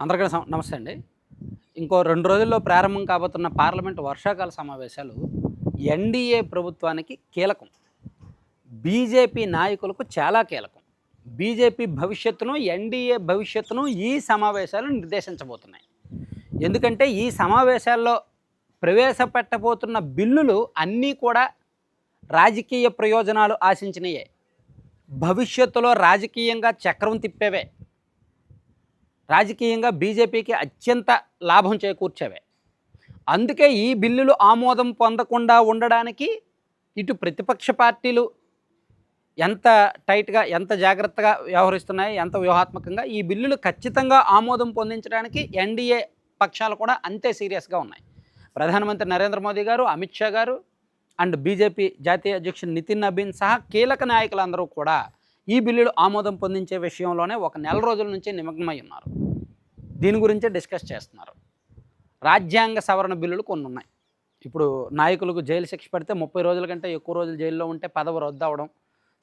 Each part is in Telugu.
అందరికీ నమస్తే అండి. ఇంకో 2 రోజుల్లో ప్రారంభం కాబోతున్న పార్లమెంటు వర్షాకాల సమావేశాలు ఎన్డీఏ ప్రభుత్వానికి కీలకం. బీజేపీ నాయకులకు చాలా కీలకం. బీజేపీ భవిష్యత్తును, ఎన్డీఏ భవిష్యత్తును ఈ సమావేశాలు నిర్దేశించబోతున్నాయి. ఎందుకంటే ఈ సమావేశాల్లో ప్రవేశపెట్టబోతున్న బిల్లులు అన్నీ కూడా రాజకీయ ప్రయోజనాలు ఆశించినయే. భవిష్యత్తులో రాజకీయంగా చక్రం తిప్పేవే. రాజకీయంగా బీజేపీకి అత్యంత లాభం చేకూర్చేవే. అందుకే ఈ బిల్లులు ఆమోదం పొందకుండా ఉండడానికి ఇటు ప్రతిపక్ష పార్టీలు ఎంత టైట్గా, ఎంత జాగ్రత్తగా వ్యవహరిస్తున్నాయి, ఎంత వ్యూహాత్మకంగా ఈ బిల్లులు ఖచ్చితంగా ఆమోదం పొందించడానికి ఎన్డీఏ పక్షాలు కూడా అంతే సీరియస్గా ఉన్నాయి. ప్రధానమంత్రి నరేంద్ర మోదీ గారు, అమిత్ షా గారు అండ్ బీజేపీ జాతీయ అధ్యక్షుడు నితిన్ నబీన్ సహా కీలక నాయకులందరూ కూడా ఈ బిల్లులు ఆమోదం పొందించే విషయంలోనే ఒక నెల రోజుల నుంచి నిమగ్నమై ఉన్నారు. దీని గురించే డిస్కస్ చేస్తున్నారు. రాజ్యాంగ సవరణ బిల్లులు కొన్ని ఉన్నాయి. ఇప్పుడు నాయకులకు జైలు శిక్ష పడితే 30 రోజుల కంటే ఎక్కువ రోజులు జైల్లో ఉంటే పదవి రద్దు అవ్వడం,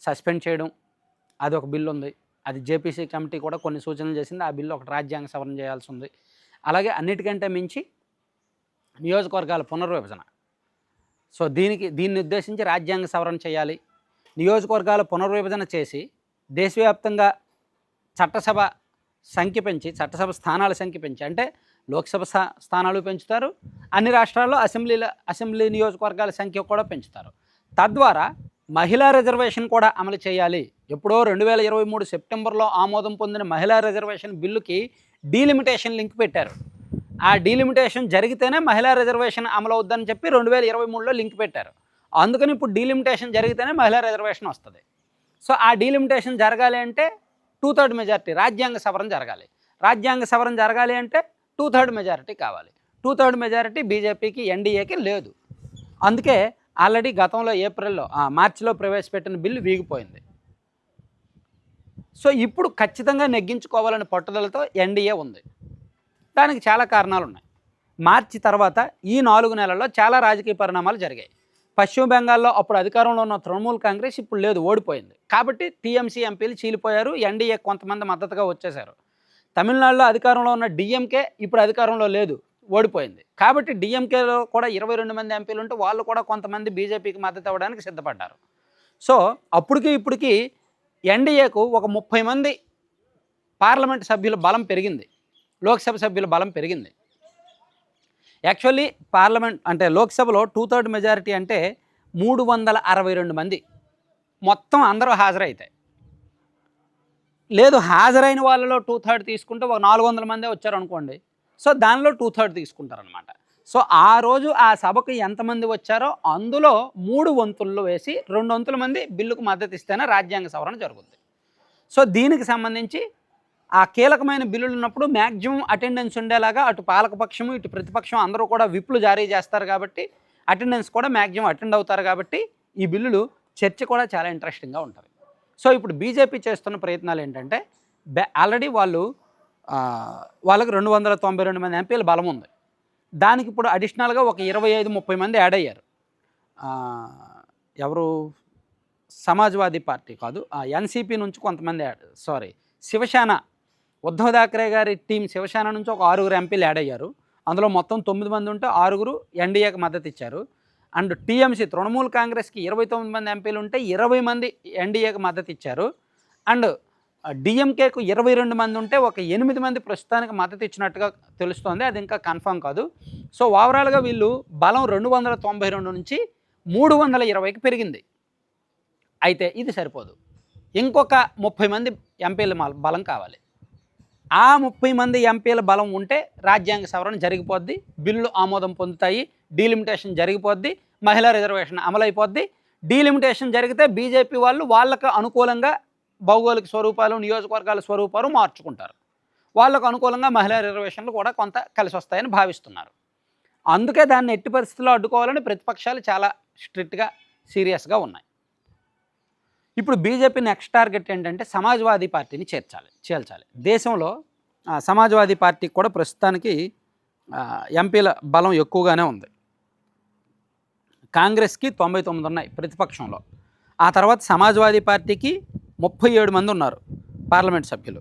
సస్పెండ్ చేయడం, అది ఒక బిల్లు ఉంది. అది జేపీసీ కమిటీ కూడా కొన్ని సూచనలు చేసింది. ఆ బిల్లు ఒకటి రాజ్యాంగ సవరణ చేయాల్సి ఉంది. అలాగే అన్నిటికంటే మించి నియోజకవర్గాల పునర్విభజన. సో దీన్ని ఉద్దేశించి రాజ్యాంగ సవరణ చేయాలి. నియోజకవర్గాల పునర్విభజన చేసి దేశవ్యాప్తంగా చట్టసభ సంఖ్య పెంచి, చట్టసభ స్థానాల సంఖ్య పెంచి, అంటే లోక్సభ స్థానాలు పెంచుతారు, అన్ని రాష్ట్రాల్లో అసెంబ్లీ నియోజకవర్గాల సంఖ్య కూడా పెంచుతారు. తద్వారా మహిళా రిజర్వేషన్ కూడా అమలు చేయాలి. ఎప్పుడో 2023 సెప్టెంబర్లో ఆమోదం పొందిన మహిళా రిజర్వేషన్ బిల్లుకి డీలిమిటేషన్ లింక్ పెట్టారు. ఆ డీలిమిటేషన్ జరిగితేనే మహిళా రిజర్వేషన్ అమలు అవుద్దని చెప్పి 2023లో లింక్ పెట్టారు. అందుకని ఇప్పుడు డీలిమిటేషన్ జరిగితేనే మహిళా రిజర్వేషన్ వస్తుంది. సో ఆ డీలిమిటేషన్ జరగాలి అంటే 2/3 మెజారిటీ, రాజ్యాంగ సవరణ జరగాలి. రాజ్యాంగ సవరణ జరగాలి అంటే 2/3 మెజారిటీ కావాలి. 2/3 మెజారిటీ బీజేపీకి, ఎన్డీఏకి లేదు. అందుకే ఆల్రెడీ గతంలో మార్చిలో ప్రవేశపెట్టిన బిల్లు వీగిపోయింది. సో ఇప్పుడు ఖచ్చితంగా నెగ్గించుకోవాలని పట్టుదలతో ఎన్డీఏ ఉంది. దానికి చాలా కారణాలు ఉన్నాయి. మార్చి తర్వాత ఈ 4 నెలల్లో చాలా రాజకీయ పరిణామాలు జరిగాయి. పశ్చిమ బెంగాల్లో అప్పుడు అధికారంలో ఉన్న తృణమూల్ కాంగ్రెస్ ఇప్పుడు లేదు, ఓడిపోయింది. కాబట్టి టీఎంసీ ఎంపీలు చీలిపోయారు, ఎన్డీఏ కొంతమంది మద్దతుగా వచ్చేశారు. తమిళనాడులో అధికారంలో ఉన్న డిఎంకే ఇప్పుడు అధికారంలో లేదు, ఓడిపోయింది. కాబట్టి డిఎంకేలో కూడా 22 మంది ఎంపీలు ఉంటే వాళ్ళు కూడా కొంతమంది బీజేపీకి మద్దతు ఇవ్వడానికి సిద్ధపడ్డారు. సో అప్పటికి ఇప్పటికీ ఎన్డీఏకు ఒక 30 మంది పార్లమెంట్ సభ్యుల బలం పెరిగింది, లోక్సభ సభ్యుల బలం పెరిగింది. యాక్చువల్లీ పార్లమెంట్ అంటే లోక్సభలో 2/3 మెజారిటీ అంటే 362 మంది మొత్తం అందరూ హాజరైతే. లేదు, హాజరైన వాళ్ళలో 2/3 తీసుకుంటే ఒక 400 మందే వచ్చారు అనుకోండి. సో దానిలో 2/3 తీసుకుంటారనమాట. సో ఆ రోజు ఆ సభకు ఎంతమంది వచ్చారో అందులో 3 వంతుల్లో వేసి 2 వంతుల మంది బిల్లుకు మద్దతు ఇస్తేనే రాజ్యాంగ సవరణ జరుగుతుంది. సో దీనికి సంబంధించి ఆ కీలకమైన బిల్లులు ఉన్నప్పుడు మ్యాక్సిమం అటెండెన్స్ ఉండేలాగా అటు పాలకపక్షము, ఇటు ప్రతిపక్షం అందరూ కూడా విప్లు జారీ చేస్తారు. కాబట్టి అటెండెన్స్ కూడా మ్యాక్సిమం అటెండ్ అవుతారు. కాబట్టి ఈ బిల్లులు చర్చ కూడా చాలా ఇంట్రెస్టింగ్గా ఉంటుంది. సో ఇప్పుడు బీజేపీ చేస్తున్న ప్రయత్నాలు ఏంటంటే, ఆల్రెడీ వాళ్ళకి 292 మంది ఎంపీల బలం ఉంది. దానికి ఇప్పుడు అడిషనల్గా ఒక 25-30 మంది యాడ్ అయ్యారు. ఎవరు, సమాజ్వాదీ పార్టీ కాదు, ఎన్సీపీ నుంచి కొంతమంది శివసేన, ఉద్ధవ్ థాకరే గారి టీం శివసేన నుంచి ఒక 6 ఎంపీలు యాడ్ అయ్యారు. అందులో మొత్తం 9 మంది ఉంటే 6 ఎన్డీఏకి మద్దతు ఇచ్చారు. అండ్ టీఎంసీ తృణమూల్ కాంగ్రెస్కి 29 మంది ఎంపీలు ఉంటే 20 మంది ఎన్డీఏకి మద్దతు ఇచ్చారు. అండ్ డిఎంకేకు 22 మంది ఉంటే ఒక 8 మంది ప్రస్తుతానికి మద్దతు ఇచ్చినట్టుగా తెలుస్తోంది. అది ఇంకా కన్ఫర్మ్ కాదు. సో ఓవరాల్గా వీళ్ళు బలం 292 నుంచి 320కి పెరిగింది. అయితే ఇది సరిపోదు, ఇంకొక 30 మంది ఎంపీల బలం కావాలి. ఆ 30 మంది ఎంపీల బలం ఉంటే రాజ్యాంగ సవరణ జరిగిపోద్ది, బిల్లు ఆమోదం పొందుతాయి, డీలిమిటేషన్ జరిగిపోద్ది, మహిళా రిజర్వేషన్ అమలైపోద్ది. డీలిమిటేషన్ జరిగితే బీజేపీ వాళ్ళకు అనుకూలంగా భౌగోళిక స్వరూపాలు, నియోజకవర్గాల స్వరూపాలు మార్చుకుంటారు. వాళ్ళకు అనుకూలంగా మహిళా రిజర్వేషన్లు కూడా కొంత కలిసి వస్తాయని భావిస్తున్నారు. అందుకే దాన్ని ఎట్టి పరిస్థితుల్లో అడ్డుకోవాలని ప్రతిపక్షాలు చాలా స్ట్రిక్ట్గా, సీరియస్గా ఉన్నాయి. ఇప్పుడు బీజేపీ నెక్స్ట్ టార్గెట్ ఏంటంటే సమాజ్వాదీ పార్టీని చేర్చాలి. దేశంలో సమాజ్వాదీ పార్టీకి కూడా ప్రస్తుతానికి ఎంపీల బలం ఎక్కువగానే ఉంది. కాంగ్రెస్కి 99 ఉన్నాయి ప్రతిపక్షంలో. ఆ తర్వాత సమాజ్వాదీ పార్టీకి 37 మంది ఉన్నారు పార్లమెంట్ సభ్యులు.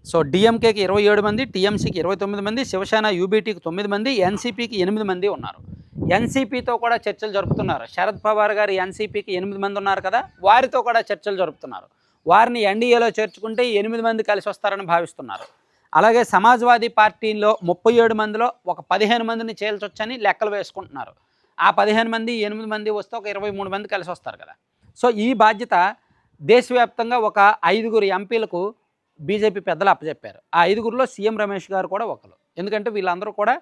సో డిఎంకేకి 27 మంది, టీఎంసీకి 29 మంది, శివసేన యూబీటీకి 9 మంది, ఎన్సీపీకి 8 మంది ఉన్నారు. ఎన్సీపీతో కూడా చర్చలు జరుపుతున్నారు. శరద్ పవార్ గారు ఎన్సీపీకి 8 మంది ఉన్నారు కదా, వారితో కూడా చర్చలు జరుపుతున్నారు. వారిని ఎన్డీఏలో చేర్చుకుంటే 8 మంది కలిసి వస్తారని భావిస్తున్నారు. అలాగే సమాజ్వాదీ పార్టీలో 37 మందిలో ఒక 15 మందిని చేల్చొచ్చని లెక్కలు వేసుకుంటున్నారు. ఆ 15 మంది 8 మంది వస్తే ఒక 23 మంది కలిసి వస్తారు కదా. సో ఈ బాధ్యత దేశవ్యాప్తంగా ఒక 5 ఎంపీలకు బీజేపీ పెద్దలు అప్పచెప్పారు. ఆ 5గురిలో సీఎం రమేష్ గారు కూడా ఒకరు. ఎందుకంటే వీళ్ళందరూ కూడా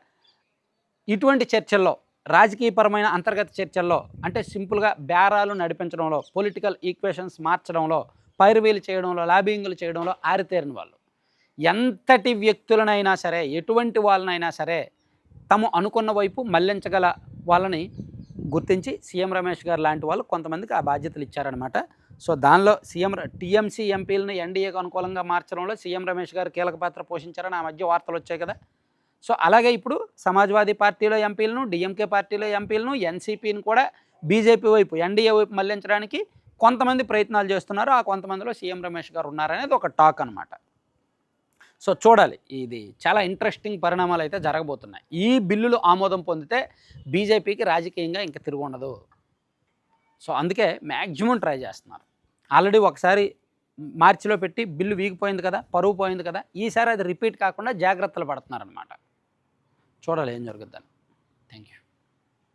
ఇటువంటి చర్చల్లో, రాజకీయపరమైన అంతర్గత చర్చల్లో, అంటే సింపుల్గా బేరాలు నడిపించడంలో, పొలిటికల్ ఈక్వేషన్స్ మార్చడంలో, పైరువీలు చేయడంలో, లాబింగ్లు చేయడంలో ఆరితేరిన వాళ్ళు. ఎంతటి వ్యక్తులనైనా సరే, ఎటువంటి వాళ్ళనైనా సరే తాము అనుకున్న వైపు మళ్లించగల వాళ్ళని గుర్తించి సీఎం రమేష్ గారు లాంటి వాళ్ళు కొంతమందికి ఆ బాధ్యతలు ఇచ్చారనమాట. సో దానిలో టీఎంసీ ఎంపీలను ఎన్డీఏకు అనుకూలంగా మార్చడంలో సీఎం రమేష్ గారు కీలక పాత్ర పోషించారని ఆ మధ్య వార్తలు వచ్చాయి కదా. సో అలాగే ఇప్పుడు సమాజ్వాదీ పార్టీలో ఎంపీలను, డిఎంకే పార్టీలో ఎంపీలను, ఎన్సీపీని కూడా బీజేపీ వైపు, ఎన్డీఏ వైపు మళ్లించడానికి కొంతమంది ప్రయత్నాలు చేస్తున్నారు. ఆ కొంతమందిలో సీఎం రమేష్ గారు ఉన్నారనేది ఒక టాక్ అనమాట. సో చూడాలి, ఇది చాలా ఇంట్రెస్టింగ్ పరిణామాలు అయితే జరగబోతున్నాయి. ఈ బిల్లులు ఆమోదం పొందితే బీజేపీకి రాజకీయంగా ఇంకా తిరుగుండదు. సో అందుకే మ్యాక్సిమం ట్రై చేస్తున్నారు. ఆల్రెడీ ఒకసారి మార్చిలో పెట్టి బిల్లు వీగిపోయింది కదా, పరువు పోయింది కదా, ఈసారి అది రిపీట్ కాకుండా జాగ్రత్తలు పడుతున్నారనమాట. చూడాలి ఏం జరుగుద్దని. Thank you.